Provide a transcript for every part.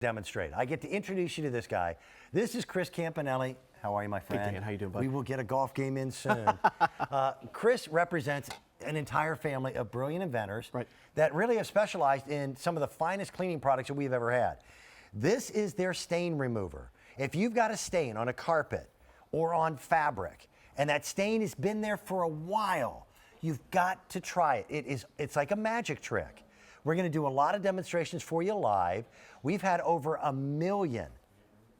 demonstrate. I get to introduce you to this guy. This is Chris Campanelli. How are you, my friend? Hey, Dan. How you doing, bud? We will get a golf game in soon. Chris represents an entire family of brilliant inventors that really have specialized in some of the finest cleaning products that we've ever had. This is their stain remover. If you've got a stain on a carpet or on fabric, and that stain has been there for a while, you've got to try it. It's like a magic trick. We're going to do a lot of demonstrations for you live. We've had over 1 million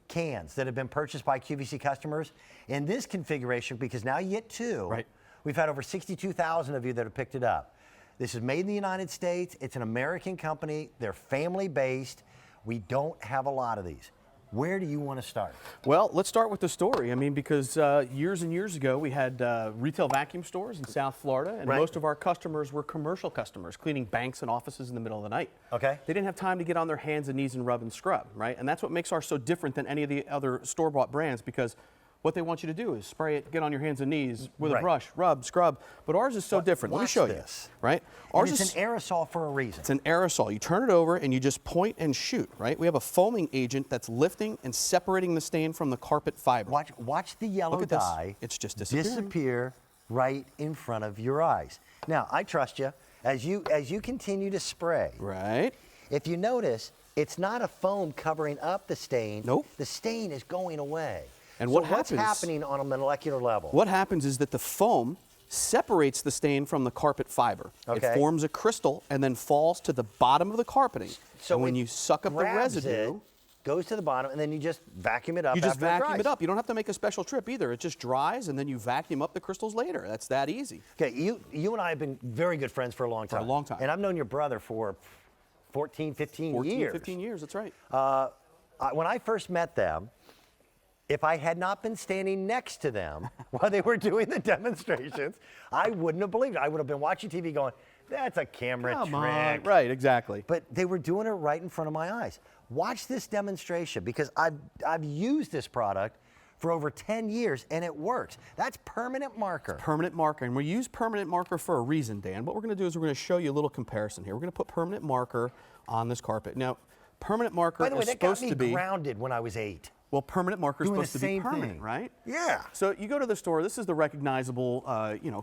cans that have been purchased by QVC customers in this configuration, because now you get two. Right. We've had over 62,000 of you that have picked it up. This is made in the United States. It's an American company. They're family-based. We don't have a lot of these. Where do you want to start? Well, let's start with the story. I mean, because years and years ago, we had retail vacuum stores in South Florida, and most of our customers were commercial customers, cleaning banks and offices in the middle of the night. Okay. They didn't have time to get on their hands and knees and rub and scrub, right? And that's what makes ours so different than any of the other store-bought brands, because what they want you to do is spray it, get on your hands and knees with a brush, rub, scrub. But ours is so different. Let me show you, right? Ours is an aerosol for a reason. It's an aerosol. You turn it over and you just point and shoot, right? We have a foaming agent that's lifting and separating the stain from the carpet fiber. Watch the yellow dye. It's just disappear right in front of your eyes. Now, I trust you as you continue to spray. Right. If you notice, it's not a foam covering up the stain. Nope. The stain is going away. And so what's happening on a molecular level? What happens is that the foam separates the stain from the carpet fiber. Okay. It forms a crystal and then falls to the bottom of the carpeting. So and when you suck up the residue, goes to the bottom, and then you just vacuum it up. You just vacuum it up. You don't have to make a special trip either. It just dries, and then you vacuum up the crystals later. That's that easy. Okay, you and I have been very good friends for a long time. For a long time. And I've known your brother for 14, 15 years. 15 years, that's right. When I first met them, if I had not been standing next to them while they were doing the demonstrations, I wouldn't have believed it. I would have been watching TV going, that's a camera trick. Right, exactly. But they were doing it right in front of my eyes. Watch this demonstration, because I've used this product for over 10 years, and it works. That's permanent marker. Permanent marker, and we use permanent marker for a reason, Dan. What we're going to do is we're going to show you a little comparison here. We're going to put permanent marker on this carpet. Now, permanent marker is supposed to be... By the way, that got me grounded when I was 8. Well, permanent marker is supposed to be permanent, right? Yeah. So you go to the store. This is the recognizable,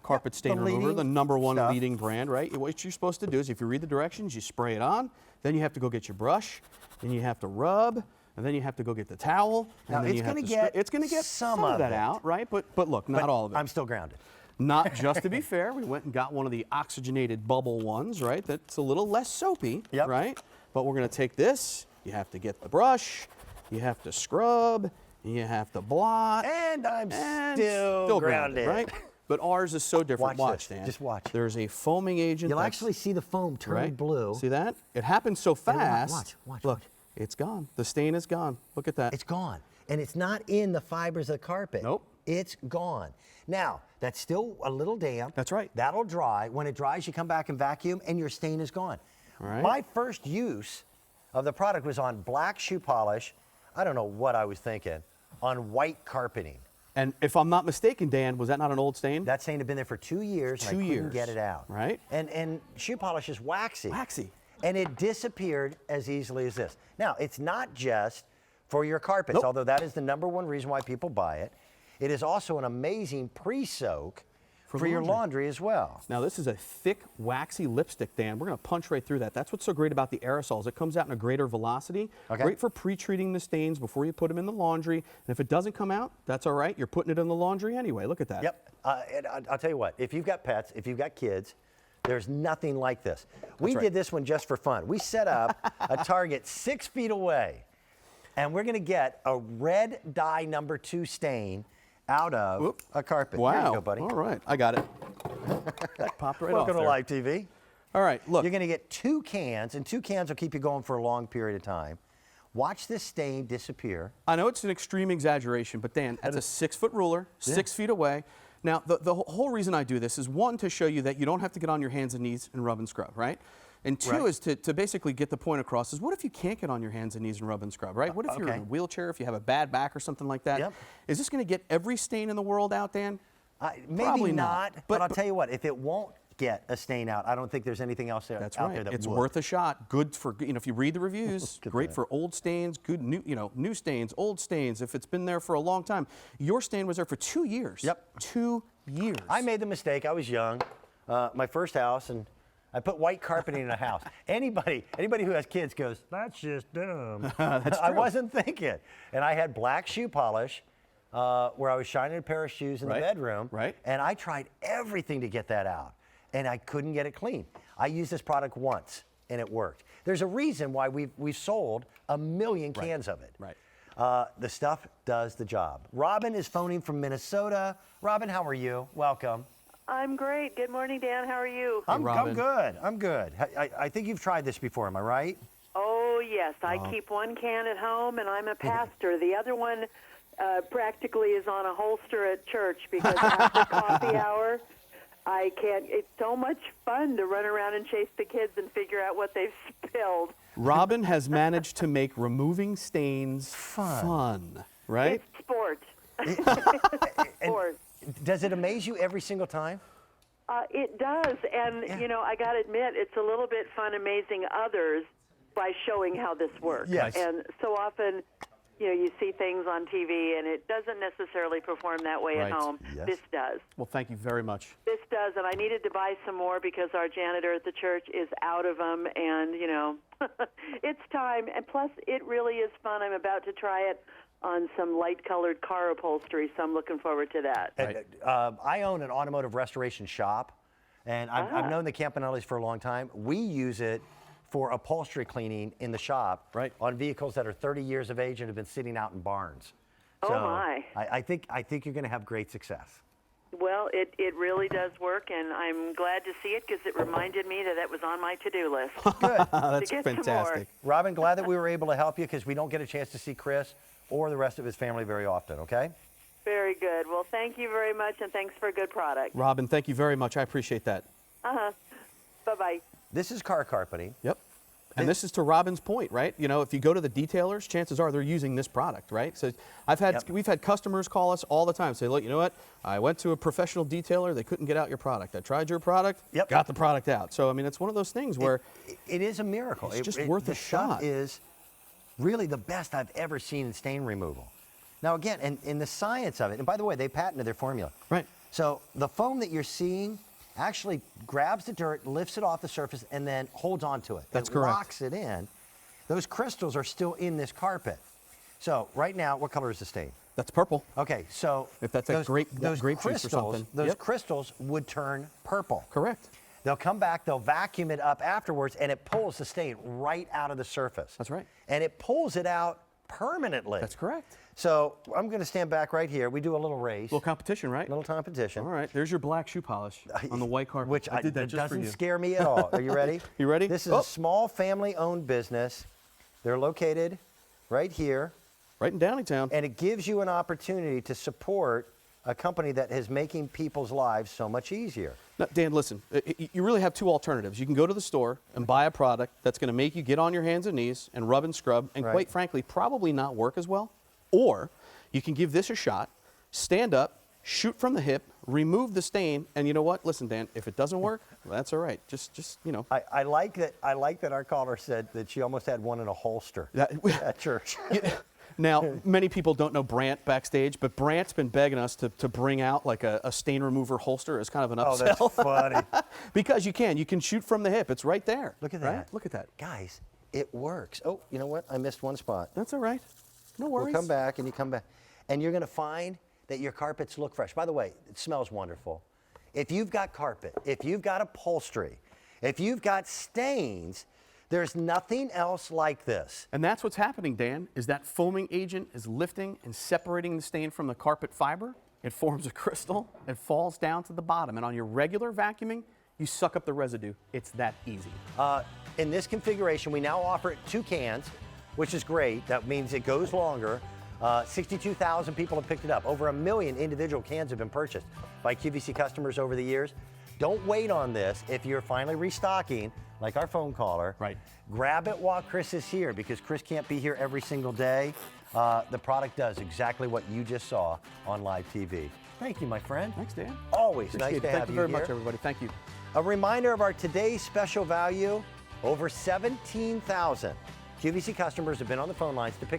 carpet stain remover, the #1 leading brand, right? What you're supposed to do is, if you read the directions, you spray it on. Then you have to go get your brush, and you have to rub, and then you have to go get the towel. Now, and then it's going to get some of that out, right? But look, not all of it. I'm still grounded. Not just to be fair, we went and got one of the oxygenated bubble ones, right? That's a little less soapy, right? But we're going to take this. You have to get the brush. You have to scrub, you have to blot. And I'm still grounded. Right? But ours is so different. Watch, Dan. Just watch. There's a foaming agent. You'll actually see the foam turn blue. See that? It happens so fast. Watch. Look, it's gone. The stain is gone. Look at that. It's gone. And it's not in the fibers of the carpet. Nope. It's gone. Now, that's still a little damp. That's right. That'll dry. When it dries, you come back and vacuum, and your stain is gone. All right. My first use of the product was on black shoe polish. I don't know what I was thinking, on white carpeting. And if I'm not mistaken, Dan, was that not an old stain? That stain had been there for 2 years, and I couldn't get it out. Right. And shoe polish is waxy. Waxy. And it disappeared as easily as this. Now, it's not just for your carpets, although that is the #1 reason why people buy it. It is also an amazing pre-soak for your laundry as well. Now, this is a thick, waxy lipstick, Dan. We're going to punch right through that. That's what's so great about the aerosols. It comes out in a greater velocity. Great for pre-treating the stains before you put them in the laundry. And if it doesn't come out, that's all right. You're putting it in the laundry anyway. Look at that. Yep. And I'll tell you what. If you've got pets, if you've got kids, there's nothing like this. We did this one just for fun. We set up a target 6 feet away, and we're going to get a red dye #2 stain out of a carpet. Wow. Here you go, buddy. All right. I got it. That popped right off Welcome there. to live TV. All right, look. You're going to get 2 cans, and 2 cans will keep you going for a long period of time. Watch this stain disappear. I know it's an extreme exaggeration, but Dan, that's a 6-foot ruler, 6 feet away. Now, the whole reason I do this is, 1, to show you that you don't have to get on your hands and knees and rub and scrub, right? And 2 is to basically get the point across is, what if you can't get on your hands and knees and rub and scrub, right? What if you're in a wheelchair, if you have a bad back or something like that? Is this going to get every stain in the world out, Dan? Maybe not, but I'll tell you what, if it won't get a stain out. I don't think there's anything else out there that It's would. worth a shot. Good for, if you read the reviews, great for old stains, good new stains, old stains. If it's been there for a long time, your stain was there for 2 years. Yep. 2 years. I made the mistake. I was young, my first house, and I put white carpeting in a house. Anybody who has kids goes, that's just dumb. That's true. I wasn't thinking. And I had black shoe polish where I was shining a pair of shoes in the bedroom. Right. And I tried everything to get that out, and I couldn't get it clean. I used this product once, and it worked. There's a reason why we've sold 1 million cans of it. Right. The stuff does the job. Robin is phoning from Minnesota. Robin, how are you? Welcome. I'm great. Good morning, Dan. How are you? I'm Robin. good. I'm good. I think you've tried this before, am I right? Oh, yes. I keep one can at home, and I'm a pastor. The other one practically is on a holster at church because after coffee hour, I can't. It's so much fun to run around and chase the kids and figure out what they've spilled. Robin has managed to make removing stains fun, right? It's sport. Sport. Does it amaze you every single time? It does, and I got to admit, it's a little bit fun amazing others by showing how this works. Yes. And so often, you see things on TV, and it doesn't necessarily perform that way at home. Yes. This does. Well, thank you very much. This does, and I needed to buy some more because our janitor at the church is out of them, and it's time. And plus, it really is fun. I'm about to try it on some light-colored car upholstery, so I'm looking forward to that. Right. I own an automotive restoration shop, and I've known the Campanellis for a long time. We use it for upholstery cleaning in the shop on vehicles that are 30 years of age and have been sitting out in barns. Oh, So my. I think you're going to have great success. Well, it really does work, and I'm glad to see it because it reminded me that was on my to-do list. Good. That's to get some more. fantastic. Robin, glad that we were able to help you because we don't get a chance to see Chris or the rest of his family very often, okay? Very good. Well, thank you very much, and thanks for a good product. Robin, thank you very much. I appreciate that. Bye-bye. This is car carpeting. Yep. And this is to Robin's point, right? If you go to the detailers, chances are they're using this product, right? So we've had customers call us all the time, say, look, you know what? I went to a professional detailer, they couldn't get out your product. I tried your product, got the product out. So, I mean, it's one of those things where it is a miracle. It's just worth a shot. The stuff is really the best I've ever seen in stain removal. Now, again, and in the science of it, and by the way, they patented their formula. Right. So the foam that you're seeing actually grabs the dirt, lifts it off the surface, and then holds onto it. That's it correct. Locks it in. Those crystals are still in this carpet. So right now, what color is the stain? that's purple. Okay, so If that's a grape juice or crystals, something. those Yep. crystals would turn purple. Correct. They'll come back, they'll vacuum it up afterwards, and it pulls the stain right out of the surface. That's right. And it pulls it out permanently. That's correct. So I'm going to stand back right here. We do a little race, Little competition, right? little competition. All right. There's your black shoe polish on the white carpet. Which I did that it just for doesn't you. scare me at all. Are you ready? You ready? This is Oh. a small family-owned business. They're located right here, Right in Downingtown. and it gives you an opportunity to support a company that is making people's lives so much easier. Now, Dan, listen, you really have two alternatives. You can go to the store and buy a product that's going to make you get on your hands and knees and rub and scrub and, Right. quite frankly, probably not work as well. Or you can give this a shot, stand up, shoot from the hip, remove the stain, and you know what? Listen, Dan, if it doesn't work, well, that's all right. Just you know. I like that our caller said that she almost had one in a holster at church. Now, many people don't know Brant backstage, but Brant's been begging us to bring out like a stain remover holster as kind of an Oh, upsell. that's funny. Because you can shoot from the hip. It's right there. Look at right? that. Look at that. Guys, it works. Oh, you know what? I missed one spot. That's all right. No worries. We'll come back and you come back. And you're going to find that your carpets look fresh. By the way, it smells wonderful. If you've got carpet, if you've got upholstery, if you've got stains, there's nothing else like this. And that's what's happening, Dan, is that foaming agent is lifting and separating the stain from the carpet fiber. It forms a crystal. It falls down to the bottom. And on your regular vacuuming, you suck up the residue. It's that easy. In this configuration, we now offer it 2 cans, which is great. That means it goes longer. 62,000 people have picked it up. Over 1 million individual cans have been purchased by QVC customers over the years. Don't wait on this. If you're finally restocking, like our phone caller, Right. grab it while Chris is here because Chris can't be here every single day. The product does exactly what you just saw on live TV. Thank you, my friend. Thanks, Dan. Always Appreciate nice it. to have Thank you you very here. much, everybody. Thank you. A reminder of our today's special value, over 17,000 QVC customers have been on the phone lines to pick